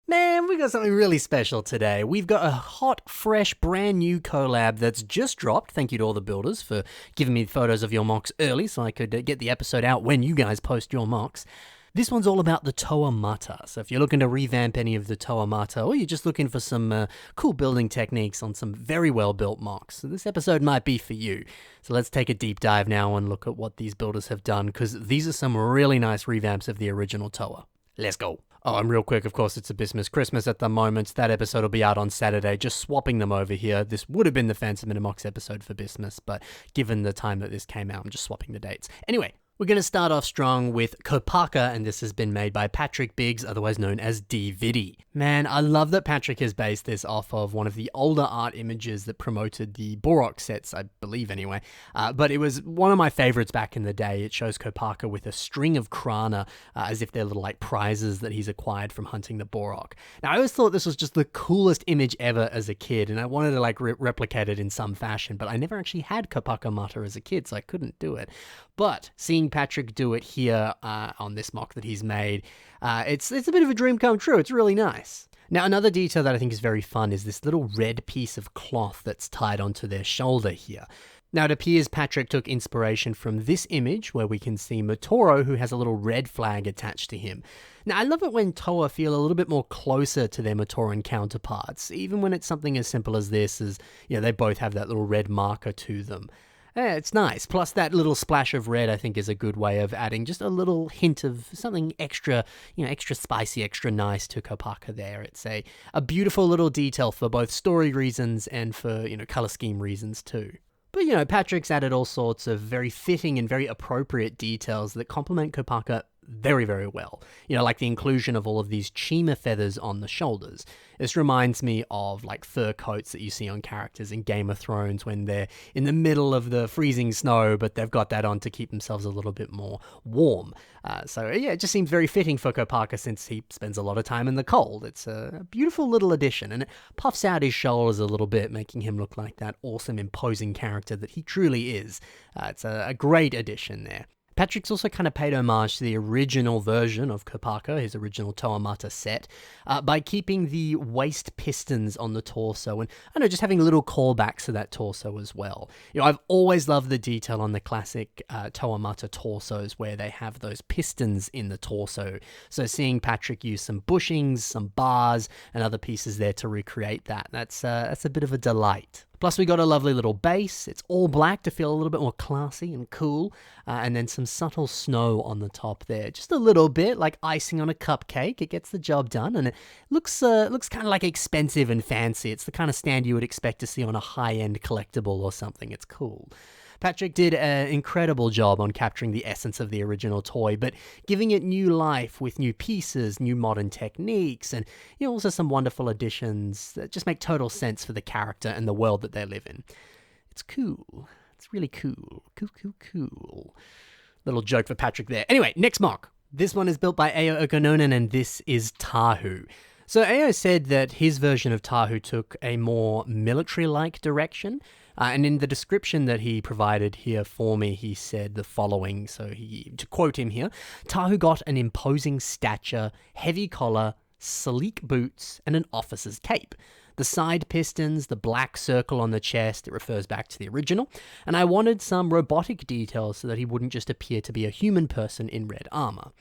Man, we got something really special today. We've got a hot, fresh, brand new collab that's just dropped. Thank you to all the builders for giving me photos of your mocks early so I could get the episode out when you guys post your mocks. This one's all about the Toa Mata, so if you're looking to revamp any of the Toa Mata, or you're just looking for some cool building techniques on some very well-built mocks, so this episode might be for you. So let's take a deep dive now and look at what these builders have done, because these are some really nice revamps of the original Toa. Let's go. Oh, and real quick, of course, it's a Bismuth Christmas at the moment. That episode will be out on Saturday, just swapping them over here. This would have been the Phantom Minimox episode for Bismuth, but given the time that this came out, I'm just swapping the dates. Anyway, we're going to start off strong with Kapaka, and this has been made by Patrick Biggs, otherwise known as D-Viddy. Man, I love that Patrick has based this off of one of the older art images that promoted the Borok sets, I believe anyway. But it was one of my favorites back in the day. It shows Kapaka with a string of Krana, as if they're little like prizes that he's acquired from hunting the Borok. Now, I always thought this was just the coolest image ever as a kid, and I wanted to like replicate it in some fashion, but I never actually had Kapaka Mata as a kid, so I couldn't do it. But seeing Patrick do it here on this mock that he's made, it's a bit of a dream come true. It's really nice. Now, another detail that I think is very fun is this little red piece of cloth that's tied onto their shoulder here. Now, it appears Patrick took inspiration from this image where we can see Motoro, who has a little red flag attached to him. Now, I love it when Toa feel a little bit more closer to their Motoran counterparts, even when it's something as simple as this, as they both have that little red marker to them. Yeah, it's nice. Plus, that little splash of red, I think, is a good way of adding just a little hint of something extra, extra spicy, extra nice to Kapaka there. It's a beautiful little detail for both story reasons and for, color scheme reasons too. But, Patrick's added all sorts of very fitting and very appropriate details that complement Kapaka very, very well. Like the inclusion of all of these chima feathers on the shoulders. This reminds me of like fur coats that you see on characters in Game of Thrones when they're in the middle of the freezing snow, but they've got that on to keep themselves a little bit more warm. So it just seems very fitting for Kapaka since he spends a lot of time in the cold. It's a beautiful little addition, and it puffs out his shoulders a little bit, making him look like that awesome, imposing character that he truly is. It's a great addition there. Patrick's also kind of paid homage to the original version of Kapaka, his original Toa Mata set, by keeping the waist pistons on the torso and, just having little callbacks to that torso as well. I've always loved the detail on the classic Toa Mata torsos where they have those pistons in the torso. So seeing Patrick use some bushings, some bars, and other pieces there to recreate that, that's a bit of a delight. Plus, we got a lovely little base. It's all black to feel a little bit more classy and cool. And then some subtle snow on the top there. Just a little bit, like icing on a cupcake. It gets the job done, and it looks kind of like expensive and fancy. It's the kind of stand you would expect to see on a high-end collectible or something. It's cool. Patrick did an incredible job on capturing the essence of the original toy, but giving it new life with new pieces, new modern techniques, and also some wonderful additions that just make total sense for the character and the world that they live in. It's cool. It's really cool. Cool. Little joke for Patrick there. Anyway, next mock. This one is built by Ao Okononen, and this is Taho. So Ao said that his version of Taho took a more military-like direction, and in the description that he provided here for me, he said the following. So to quote him here, Taho got an imposing stature, heavy collar, sleek boots, and an officer's cape. The side pistons, the black circle on the chest, it refers back to the original, and I wanted some robotic details so that he wouldn't just appear to be a human person in red armor.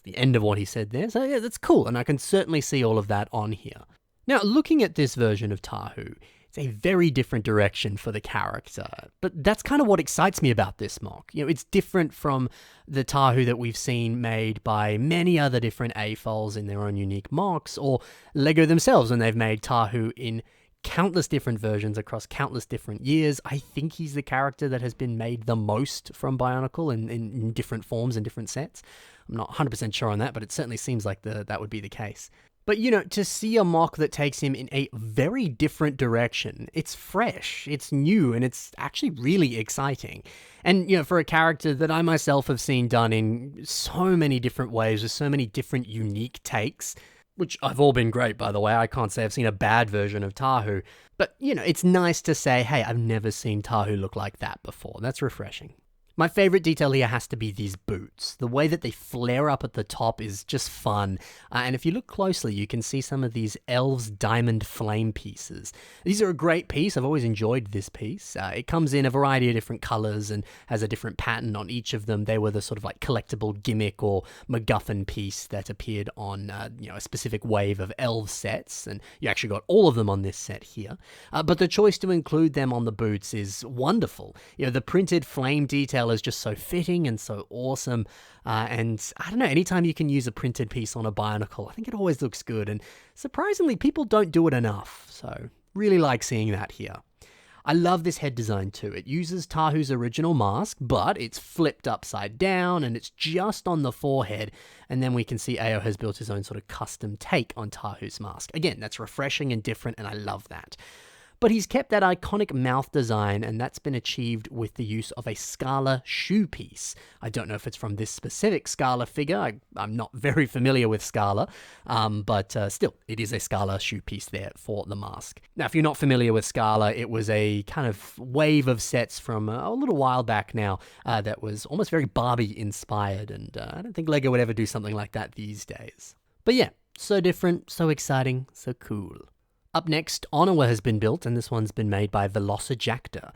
The end of what he said there, so yeah, that's cool, and I can certainly see all of that on here. Now, looking at this version of Taho, it's a very different direction for the character, but that's kind of what excites me about this mock. It's different from the Taho that we've seen made by many other different AFOLs in their own unique mocks, or LEGO themselves when they've made Taho in countless different versions across countless different years. I think he's the character that has been made the most from Bionicle in different forms and different sets. I'm not 100% sure on that, but it certainly seems like that would be the case. But, to see a mock that takes him in a very different direction, it's fresh, it's new, and it's actually really exciting. And, for a character that I myself have seen done in so many different ways, with so many different unique takes, which have all been great, by the way. I can't say I've seen a bad version of Taho. But, it's nice to say, hey, I've never seen Taho look like that before. That's refreshing. My favorite detail here has to be these boots. The way that they flare up at the top is just fun. And if you look closely, you can see some of these elves diamond flame pieces. These are a great piece. I've always enjoyed this piece. It comes in a variety of different colors and has a different pattern on each of them. They were the sort of like collectible gimmick or MacGuffin piece that appeared on a specific wave of elf sets, and you actually got all of them on this set here. But the choice to include them on the boots is wonderful. The printed flame detail is just so fitting and so awesome. And I don't know, anytime you can use a printed piece on a Bionicle, I think it always looks good. And surprisingly, people don't do it enough. So really like seeing that here. I love this head design too. It uses Taho's original mask, but it's flipped upside down and it's just on the forehead. And then we can see Ao has built his own sort of custom take on Taho's mask. Again, that's refreshing and different, and I love that. But he's kept that iconic mouth design, and that's been achieved with the use of a Scala shoe piece. I don't know if it's from this specific Scala figure. I'm not very familiar with Scala, but still, it is a Scala shoe piece there for the mask. Now, if you're not familiar with Scala, it was a kind of wave of sets from a little while back now that was almost very Barbie-inspired, and I don't think LEGO would ever do something like that these days. But yeah, so different, so exciting, so cool. Up next, Onawa has been built, and this one's been made by Veloca.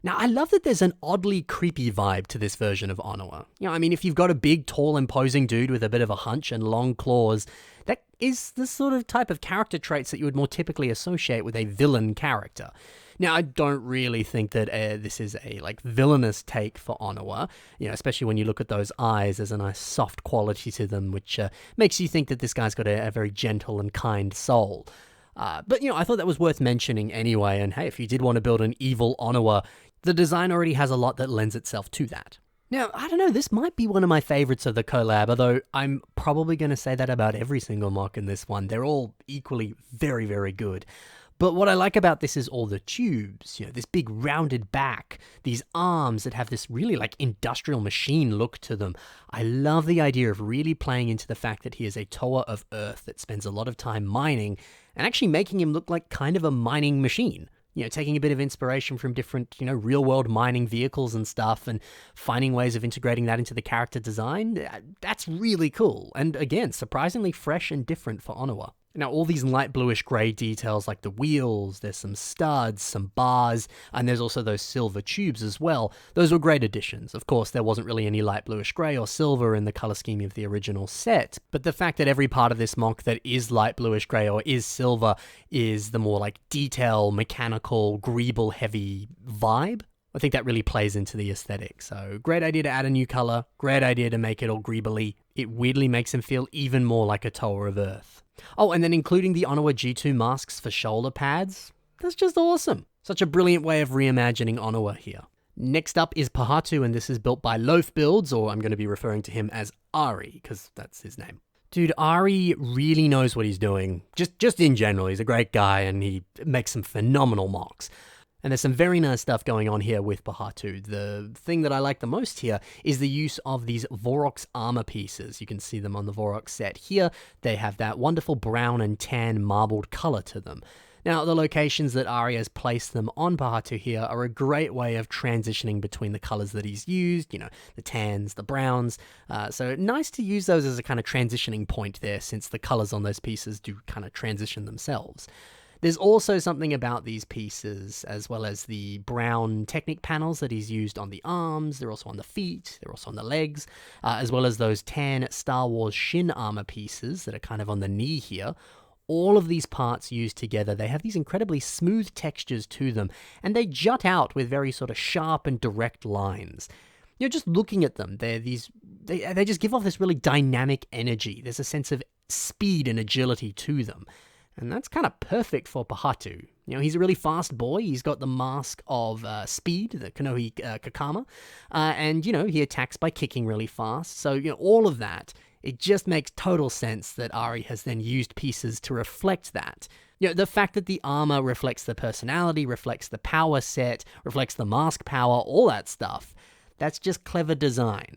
Now, I love that there's an oddly creepy vibe to this version of Onawa. If you've got a big, tall, imposing dude with a bit of a hunch and long claws, that is the sort of type of character traits that you would more typically associate with a villain character. Now, I don't really think that this is a villainous take for Onawa, especially when you look at those eyes. There's a nice soft quality to them, which makes you think that this guy's got a very gentle and kind soul. But I thought that was worth mentioning anyway, and hey, if you did want to build an evil Onawa, the design already has a lot that lends itself to that. Now, I don't know, this might be one of my favorites of the collab, although I'm probably going to say that about every single mock in this one. They're all equally very, very good. But what I like about this is all the tubes, this big rounded back, these arms that have this really industrial machine look to them. I love the idea of really playing into the fact that he is a Toa of Earth that spends a lot of time mining and actually making him look like kind of a mining machine. Taking a bit of inspiration from different, real world mining vehicles and stuff and finding ways of integrating that into the character design. That's really cool. And again, surprisingly fresh and different for Onawa. Now, all these light bluish grey details like the wheels, there's some studs, some bars, and there's also those silver tubes as well. Those were great additions. Of course, there wasn't really any light bluish grey or silver in the colour scheme of the original set, but the fact that every part of this mock that is light bluish grey or is silver is the more detail, mechanical, greeble heavy vibe. I think that really plays into the aesthetic. So great idea to add a new colour, great idea to make it all greebly. It weirdly makes him feel even more like a Toa of Earth. Oh, and then including the Onawa G2 masks for shoulder pads. That's just awesome. Such a brilliant way of reimagining Onawa here. Next up is Patu, and this is built by Loaf Builds, or I'm going to be referring to him as Ari, because that's his name. Dude, Ari really knows what he's doing. Just in general, he's a great guy, and he makes some phenomenal mocks. And there's some very nice stuff going on here with Patu. The thing that I like the most here is the use of these Vorox armor pieces. You can see them on the Vorox set here. They have that wonderful brown and tan marbled color to them. Now, the locations that Ari has placed them on Patu here are a great way of transitioning between the colors that he's used, the tans, the browns. So nice to use those as a kind of transitioning point there, since the colors on those pieces do kind of transition themselves. There's also something about these pieces, as well as the brown Technic panels that he's used on the arms. They're also on the feet. They're also on the legs, as well as those tan Star Wars Shin armor pieces that are kind of on the knee here. All of these parts used together, they have these incredibly smooth textures to them, and they jut out with very sort of sharp and direct lines. Just looking at them, they just give off this really dynamic energy. There's a sense of speed and agility to them. And that's kind of perfect for Patu. He's a really fast boy. He's got the mask of speed, the Konohi Kakama. And, he attacks by kicking really fast. So, all of that, it just makes total sense that Ari has then used pieces to reflect that. The fact that the armor reflects the personality, reflects the power set, reflects the mask power, all that stuff, that's just clever design.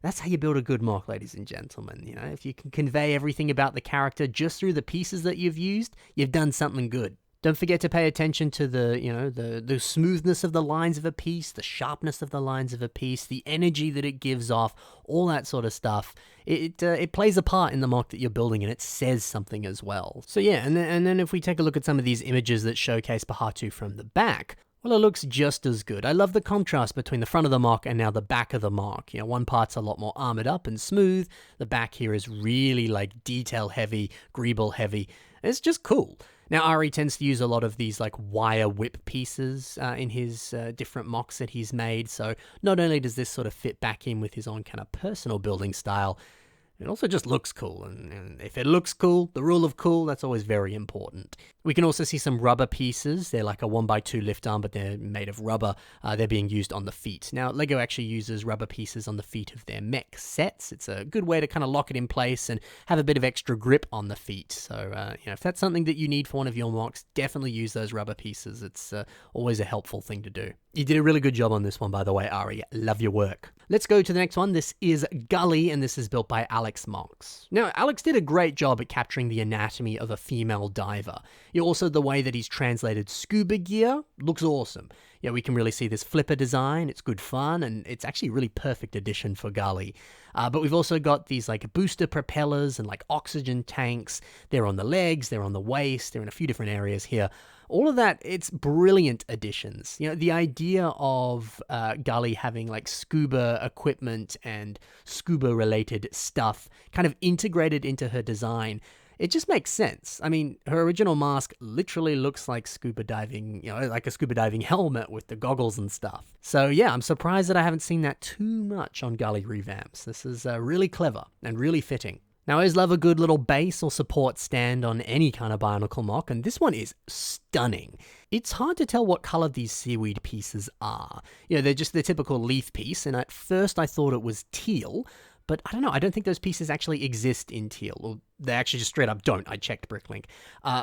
That's how you build a good mock, ladies and gentlemen. If you can convey everything about the character just through the pieces that you've used, you've done something good. Don't forget to pay attention to the smoothness of the lines of a piece, the sharpness of the lines of a piece, the energy that it gives off, all that sort of stuff. It plays a part in the mock that you're building, and it says something as well. So yeah, and then if we take a look at some of these images that showcase Patu from the back, well, it looks just as good. I love the contrast between the front of the mock and now the back of the mock. One part's a lot more armored up and smooth. The back here is really like detail heavy, greeble heavy. It's just cool. Now, Ari tends to use a lot of these like wire whip pieces in his different mocks that he's made. So not only does this sort of fit back in with his own kind of personal building style, it also just looks cool, and if it looks cool, the rule of cool, that's always very important. We can also see some rubber pieces. They're like a 1x2 lift arm, but they're made of rubber. They're being used on the feet. Now, LEGO actually uses rubber pieces on the feet of their mech sets. It's a good way to kind of lock it in place and have a bit of extra grip on the feet. So, if that's something that you need for one of your mocks, definitely use those rubber pieces. It's always a helpful thing to do. You did a really good job on this one, by the way, Ari. Love your work. Let's go to the next one. This is Gully, and this is built by Alex Monks. Now, Alex did a great job at capturing the anatomy of a female diver. Also, the way that he's translated scuba gear looks awesome. We can really see this flipper design. It's good fun, and it's actually a really perfect addition for Gully. But we've also got these like booster propellers and like oxygen tanks. They're on the legs, they're on the waist, they're in a few different areas here. All of that, it's brilliant additions. The idea of Gully having like scuba equipment and scuba related stuff kind of integrated into her design, it just makes sense. I mean, her original mask literally looks like scuba diving, like a scuba diving helmet with the goggles and stuff. So yeah, I'm surprised that I haven't seen that too much on Gully revamps. This is really clever and really fitting. Now, I always love a good little base or support stand on any kind of Bionicle mock, and this one is stunning. It's hard to tell what color these seaweed pieces are. They're just the typical leaf piece, and at first I thought it was teal, but I don't know, I don't think those pieces actually exist in teal. Well, they actually just straight up don't. I checked Bricklink.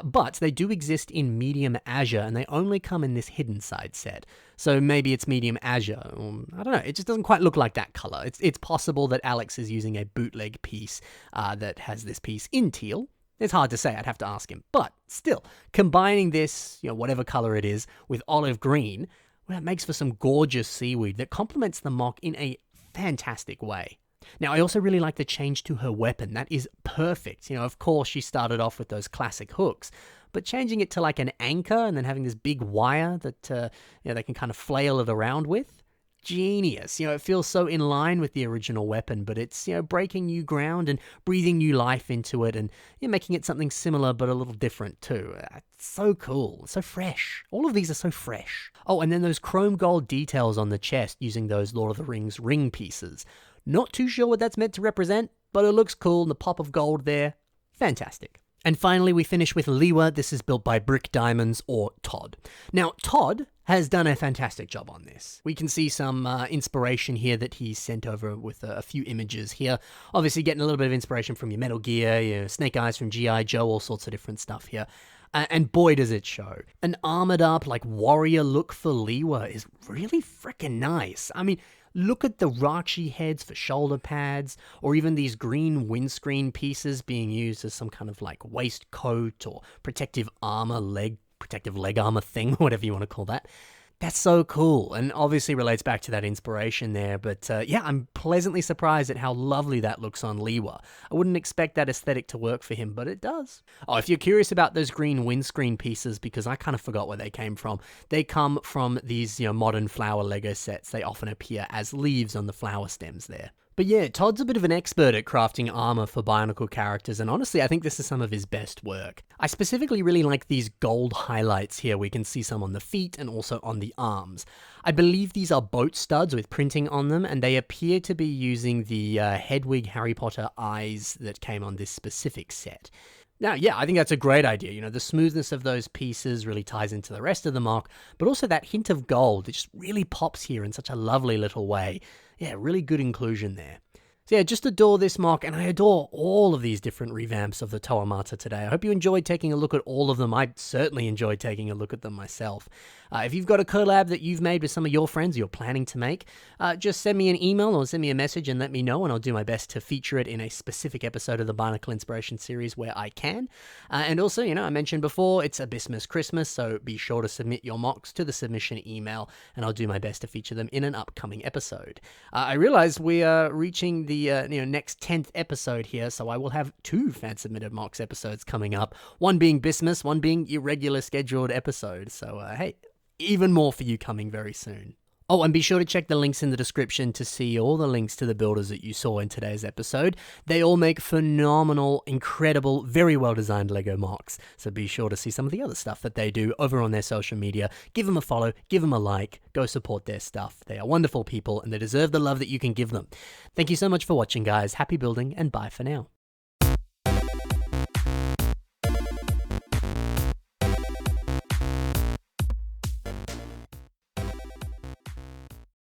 But they do exist in medium azure, and they only come in this hidden side set. So maybe it's medium azure. I don't know, it just doesn't quite look like that color. It's possible that Alex is using a bootleg piece that has this piece in teal. It's hard to say, I'd have to ask him. But still, combining this, whatever color it is, with olive green, well, it makes for some gorgeous seaweed that complements the mock in a fantastic way. Now, I also really like the change to her weapon. That is perfect. Of course, she started off with those classic hooks, but changing it to like an anchor and then having this big wire that they can kind of flail it around with. Genius. It feels so in line with the original weapon, but it's, breaking new ground and breathing new life into it and making it something similar but a little different too. It's so cool. So fresh. All of these are so fresh. Oh, and then those chrome gold details on the chest using those Lord of the Rings ring pieces. Not too sure what that's meant to represent, but it looks cool, and the pop of gold there, fantastic. And finally, we finish with Liwa. This is built by Brick Diamonds, or Todd. Now, Todd has done a fantastic job on this. We can see some inspiration here that he sent over with a few images here. Obviously, getting a little bit of inspiration from your Metal Gear, Snake Eyes from G.I. Joe, all sorts of different stuff here. And boy, does it show. An armored up, like, warrior look for Liwa is really freaking nice. I mean, look at the Rakshi heads for shoulder pads, or even these green windscreen pieces being used as some kind of like waistcoat or protective leg armor thing, whatever you want to call that. That's so cool, and obviously relates back to that inspiration there, but yeah, I'm pleasantly surprised at how lovely that looks on Liwa. I wouldn't expect that aesthetic to work for him, but it does. Oh, if you're curious about those green windscreen pieces, because I kind of forgot where they came from, they come from these, modern flower Lego sets. They often appear as leaves on the flower stems there. But yeah, Todd's a bit of an expert at crafting armor for Bionicle characters, and honestly, I think this is some of his best work. I specifically really like these gold highlights here. We can see some on the feet and also on the arms. I believe these are boat studs with printing on them, and they appear to be using the Hedwig Harry Potter eyes that came on this specific set. Now, yeah, I think that's a great idea. The smoothness of those pieces really ties into the rest of the mock, but also that hint of gold, it just really pops here in such a lovely little way. Yeah, really good inclusion there. So yeah, just adore this mock, and I adore all of these different revamps of the Toa Mata today. I hope you enjoyed taking a look at all of them. I certainly enjoyed taking a look at them myself. If you've got a collab that you've made with some of your friends you're planning to make, just send me an email or send me a message and let me know, and I'll do my best to feature it in a specific episode of the Bionicle Inspiration series where I can. And also, you know, I mentioned before, it's Abyssmas Christmas, so be sure to submit your mocks to the submission email, and I'll do my best to feature them in an upcoming episode. I realize we are reaching the next 10th episode here, so I will have 2 fan-submitted mocks episodes coming up, one being Bissmas, one being irregular scheduled episode, so hey, even more for you coming very soon. Oh, and be sure to check the links in the description to see all the links to the builders that you saw in today's episode. They all make phenomenal, incredible, very well-designed LEGO mocks, so be sure to see some of the other stuff that they do over on their social media. Give them a follow, give them a like, go support their stuff. They are wonderful people, and they deserve the love that you can give them. Thank you so much for watching, guys. Happy building, and bye for now.